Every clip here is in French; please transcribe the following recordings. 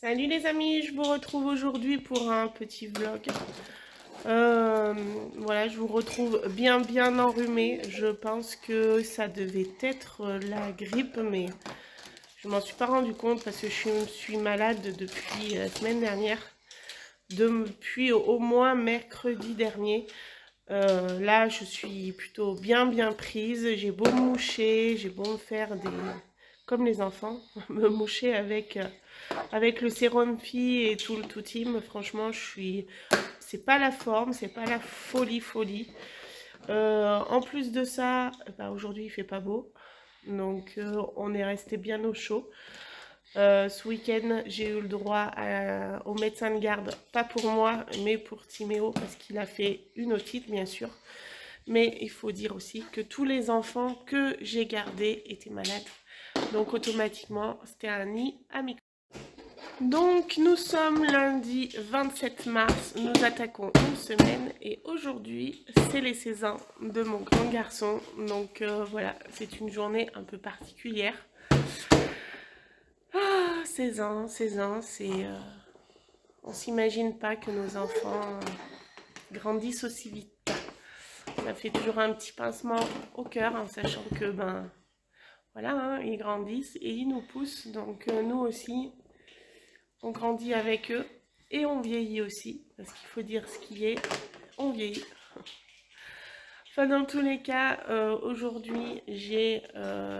Salut les amis, je vous retrouve aujourd'hui pour un petit vlog. Voilà, je vous retrouve bien enrhumée. Je pense que ça devait être la grippe, mais je m'en suis pas rendu compte parce que je suis malade depuis la semaine dernière. Depuis au moins mercredi dernier. Là, je suis plutôt bien prise. J'ai beau me moucher, j'ai beau me faire des... comme les enfants, me moucher avec le sérum fille et tout le tout team. Franchement, c'est pas la forme, c'est pas la folie. En plus de ça, bah, aujourd'hui il fait pas beau, donc on est resté bien au chaud. Ce week-end, j'ai eu le droit au médecin de garde, pas pour moi, mais pour Timéo, parce qu'il a fait une otite, bien sûr. Mais il faut dire aussi que tous les enfants que j'ai gardés étaient malades. Donc automatiquement, c'était un nid à micro. Donc nous sommes lundi 27 mars, nous attaquons une semaine et aujourd'hui c'est les 16 ans de mon grand garçon. Donc voilà, c'est une journée un peu particulière. 16 ans, c'est... on s'imagine pas que nos enfants grandissent aussi vite. Ça fait toujours un petit pincement au cœur en sachant que ben voilà, hein, ils grandissent et ils nous poussent. Donc nous aussi, on grandit avec eux et on vieillit aussi. Parce qu'il faut dire ce qui est, on vieillit. Enfin, dans tous les cas, aujourd'hui, j'ai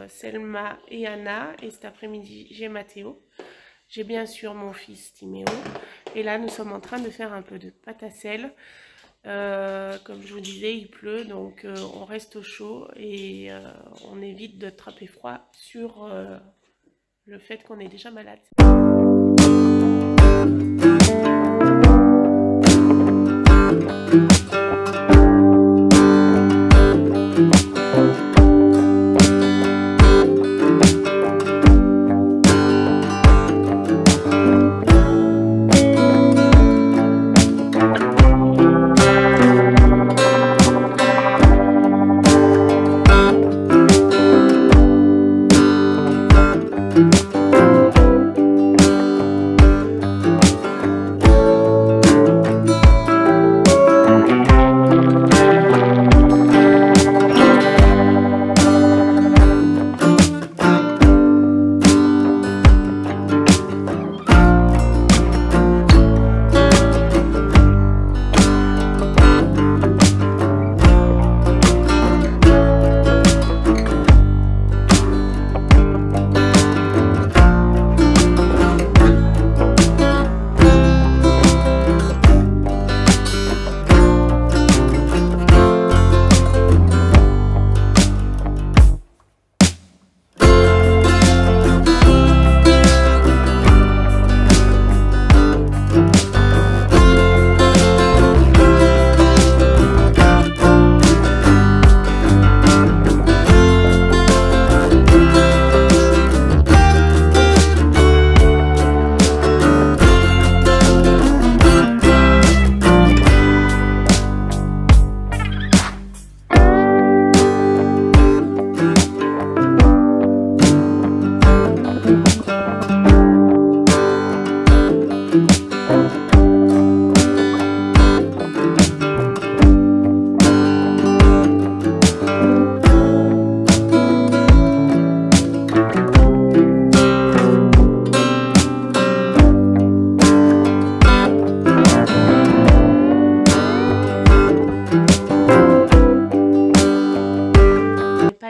Selma et Anna. Et cet après-midi, j'ai Mathéo. J'ai bien sûr mon fils Timéo. Et là, nous sommes en train de faire un peu de pâte à sel. Comme je vous disais, il pleut, donc on reste au chaud. Et on évite de attraper froid sur le fait qu'on est déjà malade.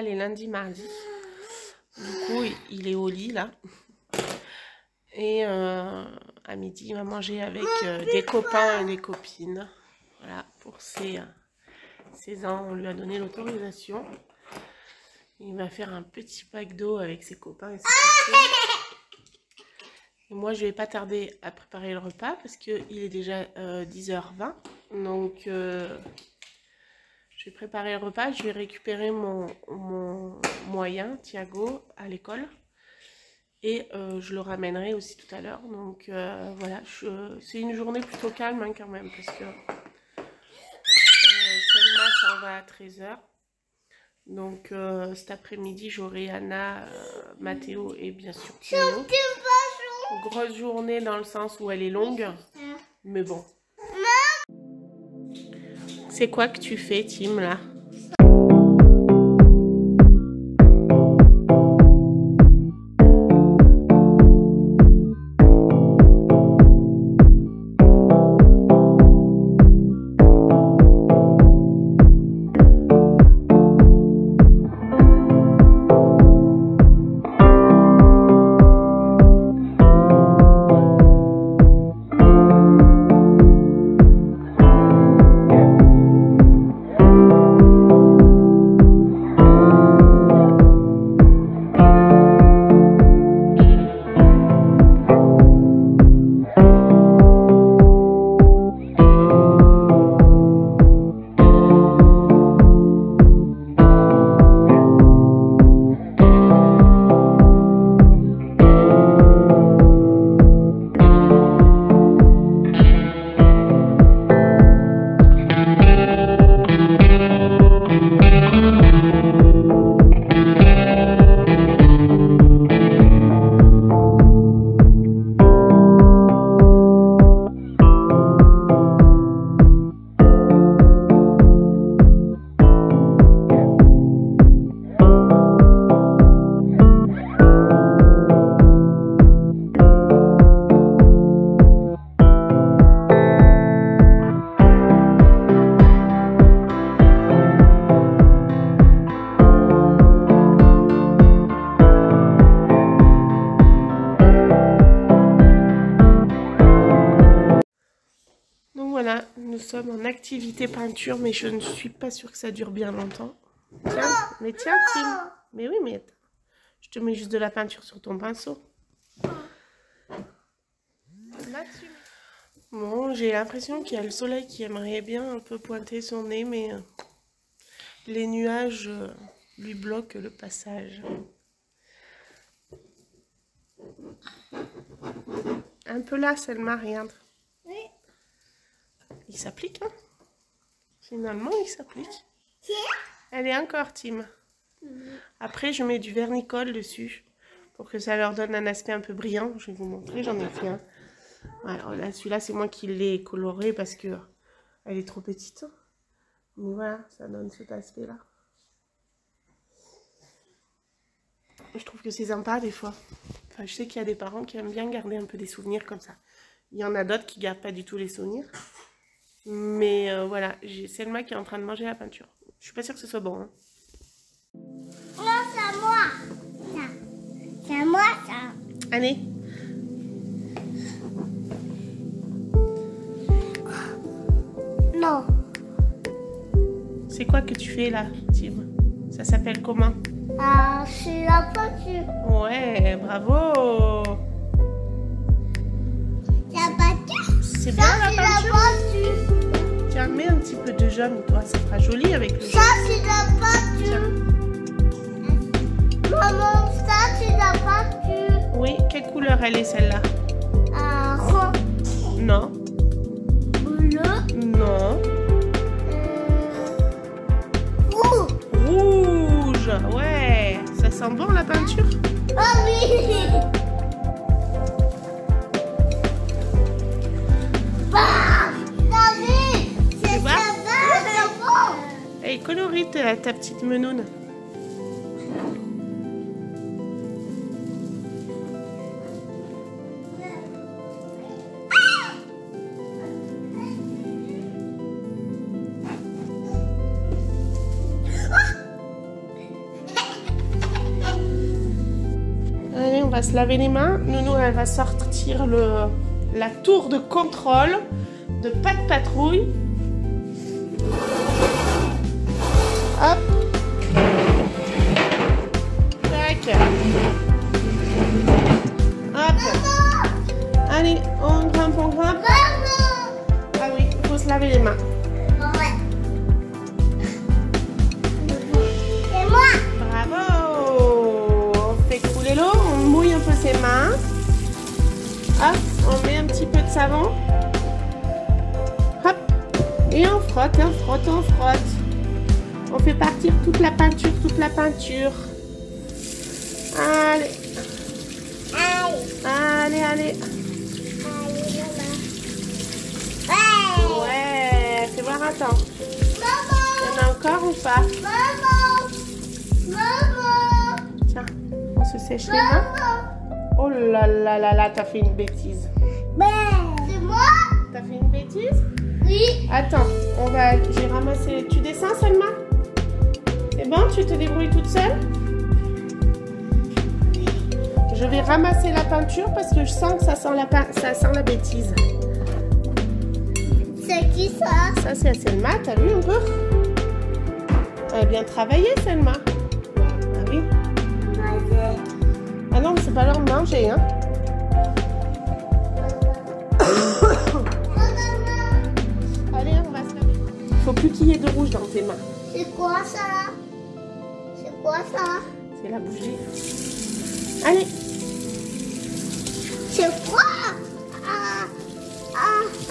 Les lundis, mardis. Du coup, il est au lit là. Et à midi, il va manger avec des copains et des copines. Voilà, pour ses 16 ans, on lui a donné l'autorisation. Il va faire un petit pack d'eau avec ses copains et ses copines. Et moi, je vais pas tarder à préparer le repas parce qu'il est déjà 10h20. Donc... je vais préparer le repas, je vais récupérer mon moyen, Thiago, à l'école. Et je le ramènerai aussi tout à l'heure. Donc voilà, c'est une journée plutôt calme hein, quand même. Parce que Selma s'en va à 13h. Donc cet après-midi, j'aurai Anna, Mathéo et bien sûr Théo. Grosse journée dans le sens où elle est longue. Mais bon. C'est quoi que tu fais, Tim, là? Voilà, nous sommes en activité peinture, mais je ne suis pas sûre que ça dure bien longtemps. Tiens, mais tiens, Tim. Mais oui, mais attends. Je te mets juste de la peinture sur ton pinceau. Bon, j'ai l'impression qu'il y a le soleil qui aimerait bien un peu pointer son nez, mais les nuages lui bloquent le passage. Un peu là, Selma, regarde. Oui. Il s'applique, hein? Finalement, il s'applique. Elle est encore, Tim. Après, je mets du vernicole dessus pour que ça leur donne un aspect un peu brillant. Je vais vous montrer, j'en ai fait un. Alors là, celui-là, c'est moi qui l'ai coloré parce que elle est trop petite. Mais voilà, ça donne cet aspect-là. Je trouve que c'est sympa des fois. Enfin, je sais qu'il y a des parents qui aiment bien garder un peu des souvenirs comme ça. Il y en a d'autres qui gardent pas du tout les souvenirs. Mais voilà, j'ai Selma qui est en train de manger la peinture. Je suis pas sûre que ce soit bon. Hein. Non, c'est à moi. Ça. C'est à moi, ça. Allez. Non. C'est quoi que tu fais là, Tim? Ça s'appelle comment? C'est la peinture. Ouais, bravo. La peinture. C'est bien la peinture. Tiens, mets un petit peu de jaune, toi, ça fera joli avec le jaune. Ça, c'est la peinture. Maman, ça, c'est la peinture. Oui, quelle couleur elle est celle-là? Rond. Non. Bleu. Non. Rouge. Ouais. Ça sent bon la peinture? Oh oui. Hey, colorite ta petite menoune. Allez, on va se laver les mains. Nounou, elle va sortir la tour de contrôle de Pat Patrouille. Hop. Tac. Hop. Allez, on grimpe, on grimpe. Ah oui, il faut se laver les mains. C'est moi. Bravo. On fait couler l'eau, on mouille un peu ses mains. Hop, on met un petit peu de savon. Hop. Et on frotte, on frotte, on frotte. On fait partir toute la peinture, Allez. Allez, allez. Allez, maman. Ouais, fais voir, attends. Maman. Il y en a encore ou pas? Maman. Maman. Tiens, on se sèche les mains. Oh là là là là, t'as fait une bêtise. C'est moi? T'as fait une bêtise? Oui. Attends, j'ai ramassé. Tu descends, Selma? C'est bon, tu te débrouilles toute seule? Je vais ramasser la peinture parce que je sens que ça sent la bêtise. C'est qui ça? Ça, c'est à Selma, t'as vu un peu? Elle a bien travaillé, Selma. Ah oui. Ah non, mais c'est pas l'heure de manger, hein. Allez, on va se laver. Il faut plus qu'il y ait de rouge dans tes mains. C'est quoi ça? C'est quoi ça? C'est la bougie. Allez. C'est quoi?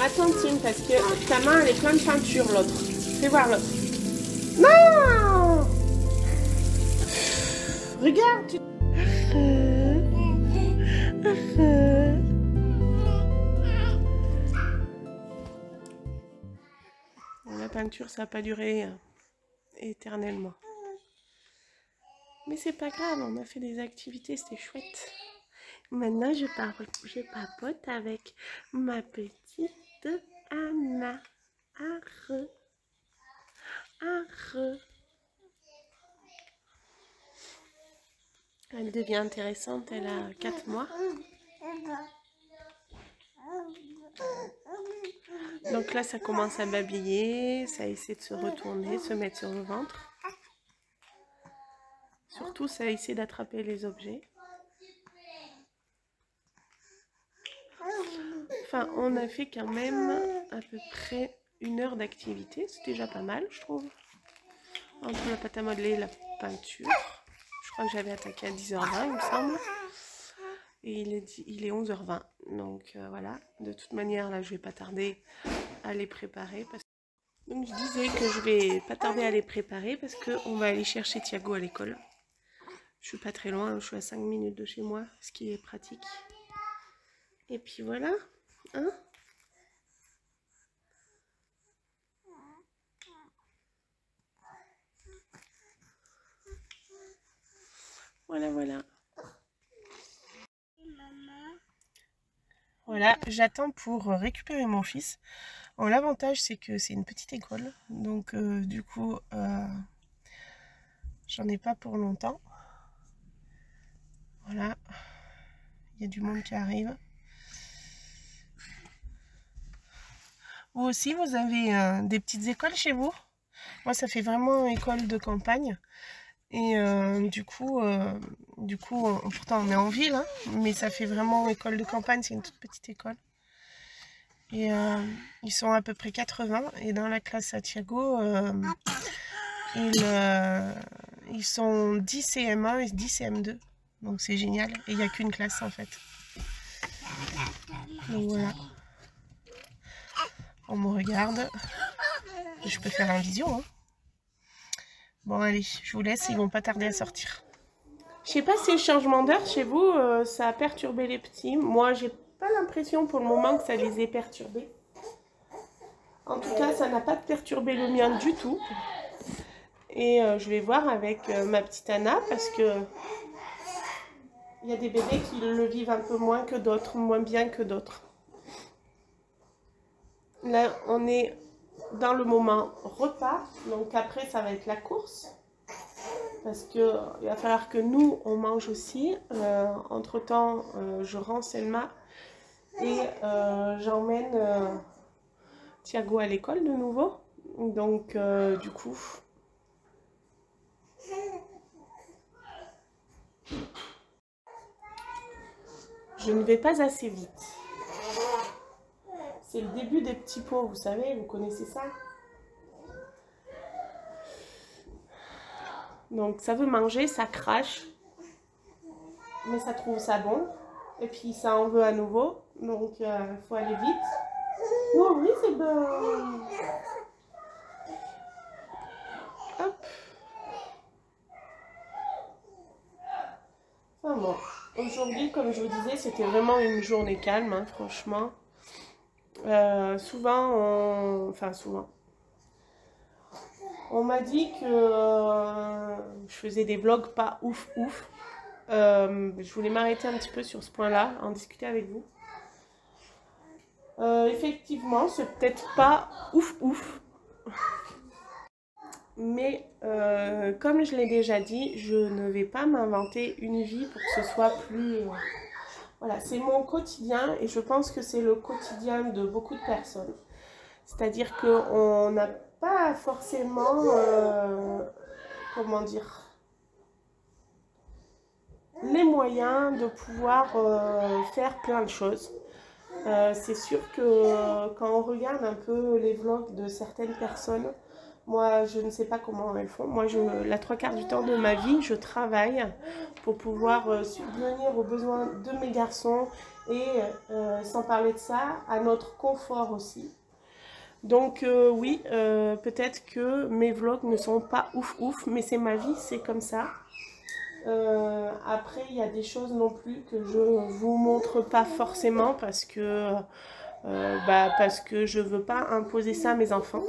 Attends, Tim, parce que ta main, elle est pleine de peinture, l'autre. Fais voir l'autre. Non! Regarde, tu... La peinture, ça n'a pas duré éternellement. Mais c'est pas grave, on a fait des activités, c'était chouette. Maintenant, je papote avec ma petite Anna. Arre. Arre. Elle devient intéressante, elle a 4 mois. Donc là, ça commence à babiller, ça essaie de se retourner, se mettre sur le ventre. Surtout, ça essaie d'attraper les objets. Enfin, on a fait quand même à peu près 1 heure d'activité. C'est déjà pas mal, je trouve. Entre la pâte à modeler et la peinture. Je crois que j'avais attaqué à 10h20, il me semble. Et il est 11h20. Donc voilà. De toute manière, là, je vais pas tarder à les préparer. Donc je disais que je vais pas tarder à les préparer parce qu'on va aller chercher Thiago à l'école. Je suis pas très loin, je suis à 5 minutes de chez moi, ce qui est pratique. Et puis voilà, hein? Voilà, voilà. Voilà, j'attends pour récupérer mon fils. Bon, l'avantage, c'est que c'est une petite école. Donc, du coup, j'en ai pas pour longtemps. Voilà. Il y a du monde qui arrive. Vous aussi, vous avez des petites écoles chez vous? Moi, ça fait vraiment école de campagne. Et du coup, pourtant on est en ville, hein, mais ça fait vraiment école de campagne, c'est une toute petite école. Et ils sont à peu près 80, et dans la classe à Thiago, ils sont 10 CM1 et 10 CM2. Donc c'est génial, et il n'y a qu'une classe en fait. Donc voilà. On me regarde. Je peux faire un visio, hein. Bon allez, je vous laisse, ils vont pas tarder à sortir. Je sais pas si le changement d'heure chez vous, ça a perturbé les petits. Moi, j'ai pas l'impression pour le moment que ça les ait perturbés. En tout cas, ça n'a pas perturbé le mien du tout. Et je vais voir avec ma petite Anna parce que il y a des bébés qui le vivent un peu moins que d'autres, moins bien que d'autres. Là, on est dans le moment repas, donc après ça va être la course parce que il va falloir que nous on mange aussi. Entre temps, je rends Selma et j'emmène Thiago à l'école de nouveau. Donc du coup, je ne vais pas assez vite. C'est le début des petits pots, vous savez, vous connaissez ça? Donc ça veut manger, ça crache, mais ça trouve ça bon. Et puis ça en veut à nouveau, donc il faut aller vite. Oh oui, c'est bon. Hop. Enfin bon, aujourd'hui, comme je vous disais, c'était vraiment une journée calme, hein, franchement. Souvent, on m'a dit que je faisais des vlogs pas ouf ouf. Je voulais m'arrêter un petit peu sur ce point-là, en discuter avec vous. Effectivement, c'est peut-être pas ouf ouf. Mais comme je l'ai déjà dit, je ne vais pas m'inventer une vie pour que ce soit plus... voilà, c'est mon quotidien et je pense que c'est le quotidien de beaucoup de personnes. C'est-à-dire qu'on n'a pas forcément, comment dire, les moyens de pouvoir faire plein de choses. C'est sûr que quand on regarde un peu les vlogs de certaines personnes, moi je ne sais pas comment elles font. Moi, la 3/4 du temps de ma vie, je travaille pour pouvoir subvenir aux besoins de mes garçons et sans parler de ça, à notre confort aussi. Donc oui, peut-être que mes vlogs ne sont pas ouf ouf, mais c'est ma vie, c'est comme ça. Après, il y a des choses non plus que je vous montre pas forcément parce que je veux pas imposer ça à mes enfants.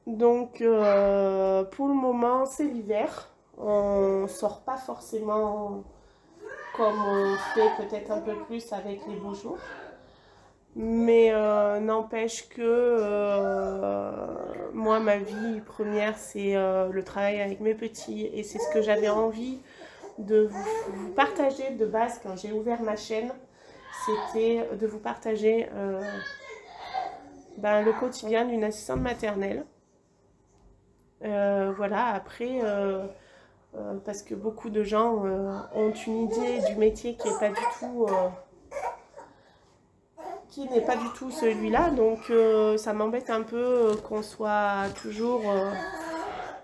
Donc pour le moment, c'est l'hiver. On sort pas forcément comme on fait peut-être un peu plus avec les beaux jours. Mais n'empêche que moi, ma vie première, c'est le travail avec mes petits. Et c'est ce que j'avais envie de vous partager de base quand j'ai ouvert ma chaîne. C'était de vous partager le quotidien d'une assistante maternelle. Voilà, après, parce que beaucoup de gens ont une idée du métier qui n'est pas du tout... celui-là, donc ça m'embête un peu qu'on soit toujours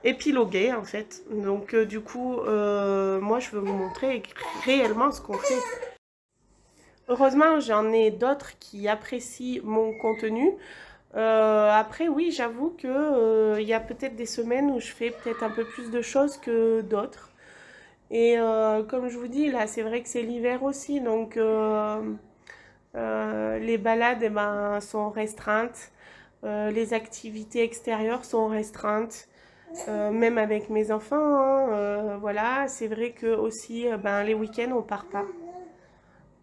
épilogué en fait. Donc du coup, moi je veux vous montrer réellement ce qu'on fait. Heureusement, j'en ai d'autres qui apprécient mon contenu. Après, oui, j'avoue que y a peut-être des semaines où je fais peut-être un peu plus de choses que d'autres. Et comme je vous dis, là, c'est vrai que c'est l'hiver aussi, donc... les balades sont restreintes, les activités extérieures sont restreintes, même avec mes enfants, hein, voilà, c'est vrai que aussi les week-ends on part pas.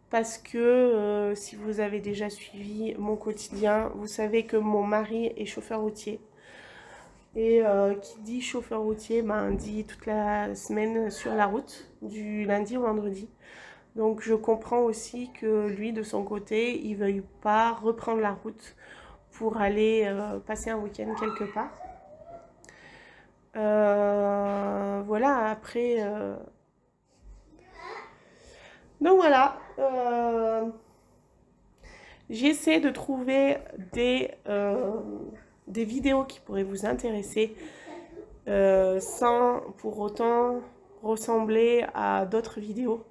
Parce que si vous avez déjà suivi mon quotidien, vous savez que mon mari est chauffeur routier. Et qui dit chauffeur routier, dit toute la semaine sur la route, du lundi au vendredi. Donc je comprends aussi que lui, de son côté, il ne veuille pas reprendre la route pour aller passer un week-end quelque part. Voilà, après... Donc voilà. J'essaie de trouver des vidéos qui pourraient vous intéresser sans pour autant ressembler à d'autres vidéos.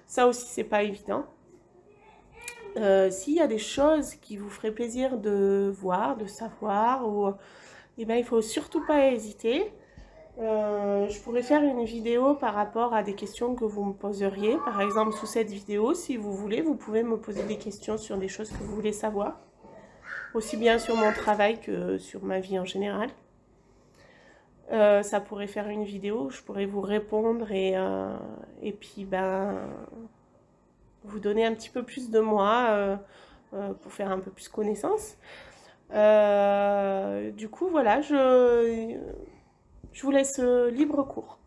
Ça aussi, c'est pas évident. S'il y a des choses qui vous feraient plaisir de voir, de savoir, il ne faut surtout pas hésiter. Je pourrais faire une vidéo par rapport à des questions que vous me poseriez. Par exemple, sous cette vidéo, si vous voulez, vous pouvez me poser des questions sur des choses que vous voulez savoir. Aussi bien sur mon travail que sur ma vie en général. Ça pourrait faire une vidéo, je pourrais vous répondre et puis vous donner un petit peu plus de moi pour faire un peu plus connaissance. Du coup, voilà, je vous laisse libre cours.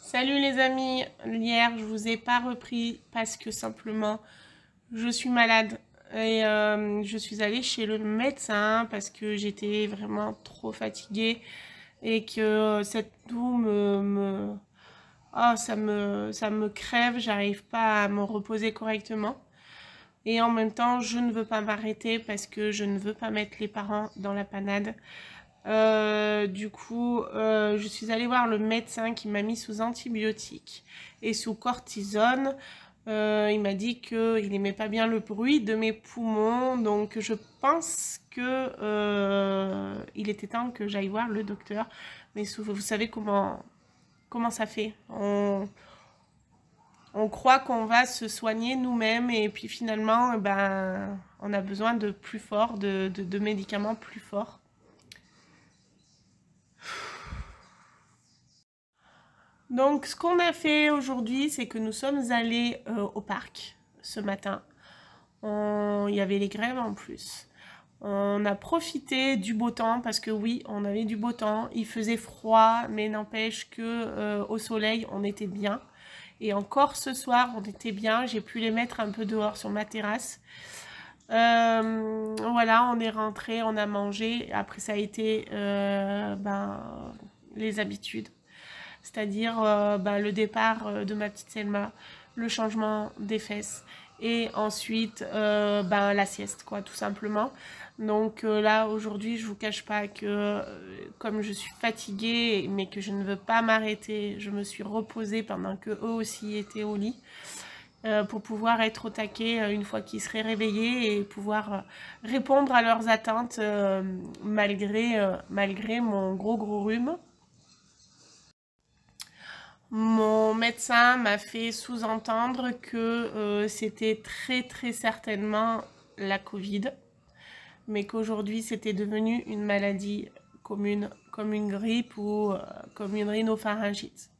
Salut les amis, hier je vous ai pas repris parce que simplement je suis malade et je suis allée chez le médecin parce que j'étais vraiment trop fatiguée et que cette toux ça me crève, j'arrive pas à me reposer correctement. Et en même temps, je ne veux pas m'arrêter parce que je ne veux pas mettre les parents dans la panade. Du coup, je suis allée voir le médecin qui m'a mis sous antibiotiques et sous cortisone Il m'a dit qu'il n'aimait pas bien le bruit de mes poumons, donc je pense que il était temps que j'aille voir le docteur. Mais vous savez comment ça fait. On croit qu'on va se soigner nous-mêmes et puis finalement, ben, on a besoin de plus fort, de médicaments plus forts. Donc, ce qu'on a fait aujourd'hui, c'est que nous sommes allés au parc ce matin. Il y avait les grèves en plus. On a profité du beau temps parce que oui, on avait du beau temps. Il faisait froid, mais n'empêche que au soleil, on était bien. Et encore ce soir, on était bien. J'ai pu les mettre un peu dehors sur ma terrasse. Voilà, on est rentré, on a mangé. Après, ça a été les habitudes. C'est-à-dire le départ de ma petite Selma, le changement des fesses et ensuite la sieste, quoi, tout simplement. Donc là, aujourd'hui, je vous cache pas que comme je suis fatiguée, mais que je ne veux pas m'arrêter, je me suis reposée pendant que eux aussi étaient au lit pour pouvoir être au taquet une fois qu'ils seraient réveillés et pouvoir répondre à leurs attentes malgré mon gros rhume. Mon médecin m'a fait sous-entendre que c'était très certainement la Covid, mais qu'aujourd'hui c'était devenu une maladie commune, comme une grippe ou comme une rhinopharyngite.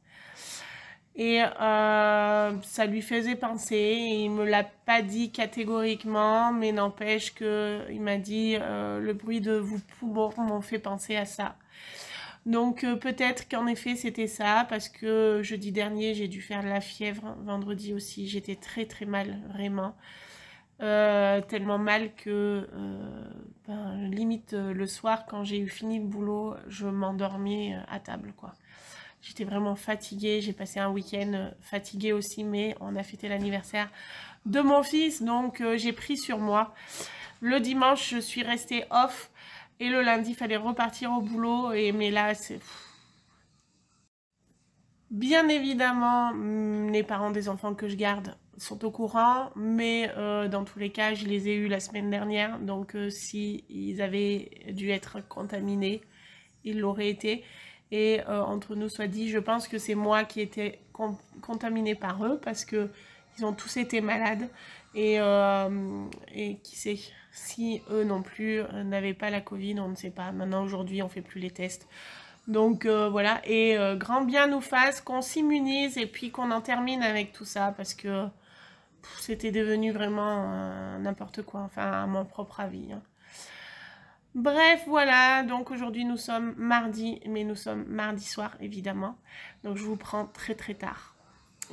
Et ça lui faisait penser, il me l'a pas dit catégoriquement, mais n'empêche qu'il m'a dit le bruit de vos poumons m'ont fait penser à ça. Donc peut-être qu'en effet c'était ça, parce que jeudi dernier j'ai dû faire de la fièvre, vendredi aussi j'étais très mal, vraiment. Tellement mal que limite le soir quand j'ai eu fini le boulot, je m'endormais à table, quoi. J'étais vraiment fatiguée, j'ai passé un week-end fatiguée aussi, mais on a fêté l'anniversaire de mon fils, donc j'ai pris sur moi. Le dimanche je suis restée off. Et le lundi, il fallait repartir au boulot. Mais là, c'est... Bien évidemment, les parents des enfants que je garde sont au courant. Mais dans tous les cas, je les ai eus la semaine dernière. Donc, s'ils avaient dû être contaminés, ils l'auraient été. Et entre nous soit dit, je pense que c'est moi qui étais contaminée par eux. Parce que ils ont tous été malades. Et qui sait, si eux non plus n'avaient pas la Covid, on ne sait pas. Maintenant, aujourd'hui, on ne fait plus les tests. Donc voilà, et grand bien nous fasse qu'on s'immunise et puis qu'on en termine avec tout ça, parce que c'était devenu vraiment n'importe quoi, enfin à mon propre avis. Hein. Bref, voilà, donc aujourd'hui nous sommes mardi, mais nous sommes mardi soir, évidemment. Donc je vous prends très tard.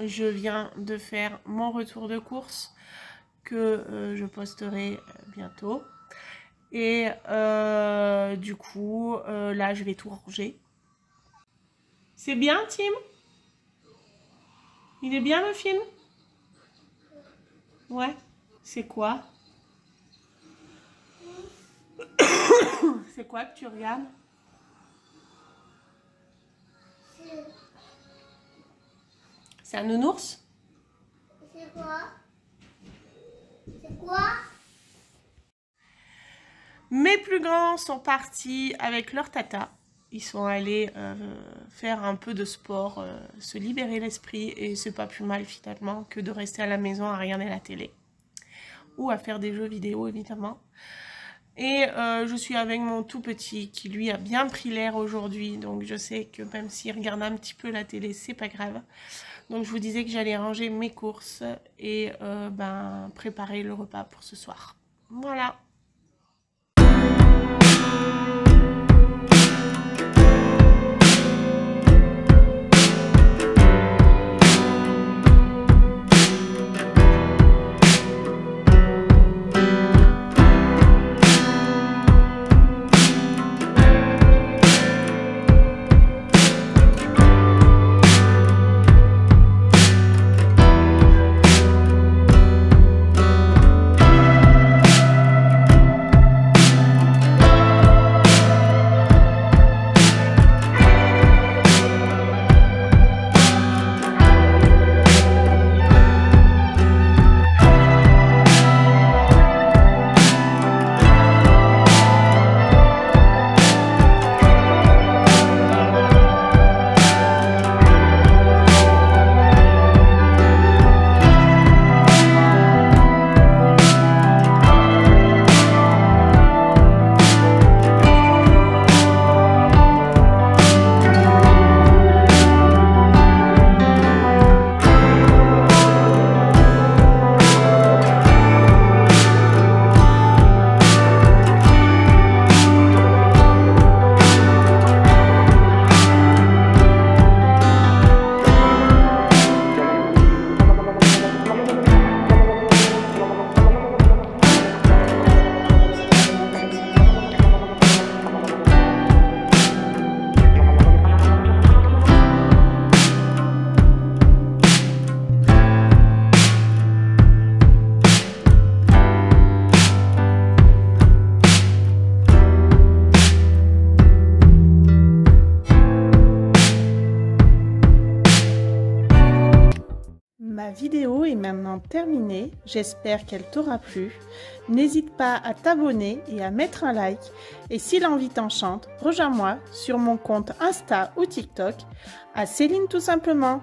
Je viens de faire mon retour de course, que je posterai bientôt. Et du coup, là, je vais tout ranger. C'est bien, Tim? Il est bien, le film? Ouais. C'est quoi? C'est quoi que tu regardes? C'est un nounours? C'est quoi? C'est quoi? Mes plus grands sont partis avec leur tata. Ils sont allés faire un peu de sport, se libérer l'esprit. Et c'est pas plus mal finalement que de rester à la maison à regarder la télé. Ou à faire des jeux vidéo évidemment. Et je suis avec mon tout petit qui lui a bien pris l'air aujourd'hui. Donc je sais que même s'il regarde un petit peu la télé, c'est pas grave. Donc je vous disais que j'allais ranger mes courses et préparer le repas pour ce soir. Voilà. vidéo est maintenant terminée, j'espère qu'elle t'aura plu. N'hésite pas à t'abonner et à mettre un like. Et si l'envie t'enchante, rejoins-moi sur mon compte Insta ou TikTok à Céline tout simplement.